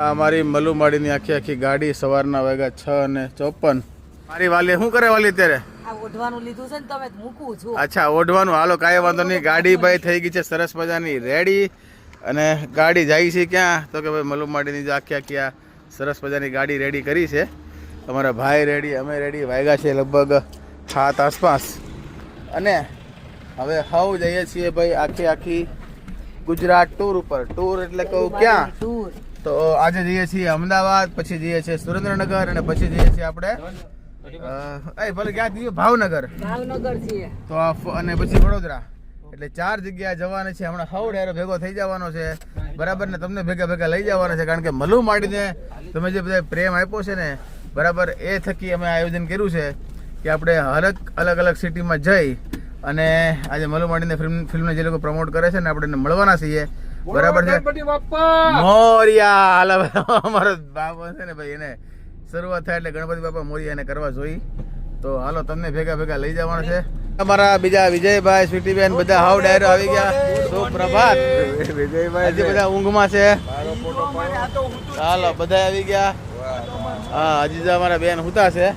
અમારી મલુમાડીની આખી આખી ગાડી સવારના વાગ્યા 6:54. મારી વાલી શું કરે વાલી અત્યારે? ઓઢવાનું લીધું છે ને તમે મૂકું છું. અચ્છા ઓઢવાનું. હાલો કાંઈ વાંધો નહીં. ગાડી ભાઈ થઈ ગઈ છે સરસ મજાની રેડી. અને ગાડી જાય છે ક્યાં? તો કે ભાઈ મલુમાડીની જે આખી આખી આ સરસ મજાની ગાડી રેડી કરી છે. અમારા ભાઈ રેડી, અમે રેડી. વાગ્યા છે લગભગ 7 આસપાસ. અને હવે હવ જઈએ છીએ ભાઈ આખી આખી ગુજરાત ટૂર ઉપર. ટૂર એટલે કહું ક્યાં? ટૂર તો આજે જઈએ છીએ અમદાવાદ, પછી જઈએ છીએ સુરેન્દ્રનગર અને પછી જઈએ છીએ આપણે ભલે ક્યાં જઈએ ભાવનગર છીએ તો અને પછી વડોદરા. એટલે 4 જગ્યાએ જવાના છે. હમણાં હવ ડાયરો ભેગો થઈ જવાનો છે બરાબર ને તમને ભેગા ભેગા લઈ જવાના છે. કારણ કે મલુમાડીને તમે જે બધા પ્રેમ આપ્યો છે ને બરાબર એ થકી અમે આયોજન કર્યું છે કે આપણે હરેક અલગ અલગ સિટીમાં જઈ અને આજે મલુમાડીને ફિલ્મને જે લોકો પ્રમોટ કરે છે ને આપણે મળવાના છીએ બરાબર છે. મોરિયા અમારો બાપો છે ને ભાઈ એને શરૂઆત થાય એટલે ગણપતિ બાપા મોરિયા એને કરવા જોઈ. તો હાલો તમને ભેગા ભેગા લઈ જવાના છે. અમારા બીજા વિજયભાઈ, સ્વીટીબેન બધા હાવ ડાયરો આવી ગયા. સુપ્રભાત. વિજયભાઈ હજી બધા ઊંઘમાં છે. હાલો બધા આવી ગયા. હા હજી અમારા બેન હુતા છે.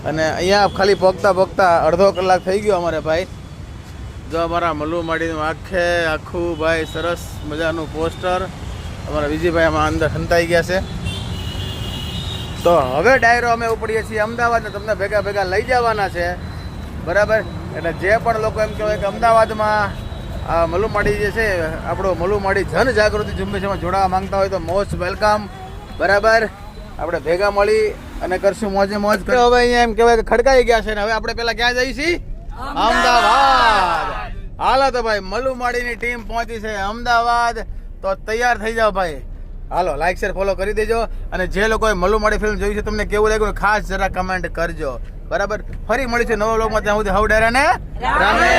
અને અહીંયા ખાલી પોગતા પોગતા અડધો કલાક થઈ ગયો અમારે ભાઈ. જો અમારા મલુમાડીનું આખું ભાઈ સરસ મજાનું પોસ્ટર અમારા વિજયભાઈ આમાં અંદર સંતાઈ ગયા છે. તો હવે ડાયરો અમે ઉપડીએ છીએ અમદાવાદ ને તમને ભેગા ભેગા લઈ જવાના છે બરાબર. એટલે જે પણ લોકો એમ કહેવાય કે અમદાવાદમાં આ મલુમાડી જે છે આપણો મલુમાડી જનજાગૃતિ ઝુંબેશમાં જોડાવા માંગતા હોય તો મોસ્ટ વેલકમ બરાબર. આપણે ભેગા મળી અને કરશું મોજે મોજ. હવે અહીંયા એમ કહેવાય કે ખડકાઈ ગયા છે ને હવે આપણે પેલા ક્યાં જઈએ છીએ? અમદાવાદ. હાલો તો ભાઈ મલુમાડીની ટીમ પહોંચી છે અમદાવાદ. તો તૈયાર થઈ જાઓ ભાઈ. હાલો લાઈક શેર ફોલો કરી દેજો. અને જે લોકોએ મલુમાડી ફિલ્મ જોઈ છે તમને કેવું લાગ્યું ખાસ જરા કમેન્ટ કરજો બરાબર. ફરી મળીશું નવા વ્લોગમાં. ત્યાં સુધી હવ ડાયરા ને રામે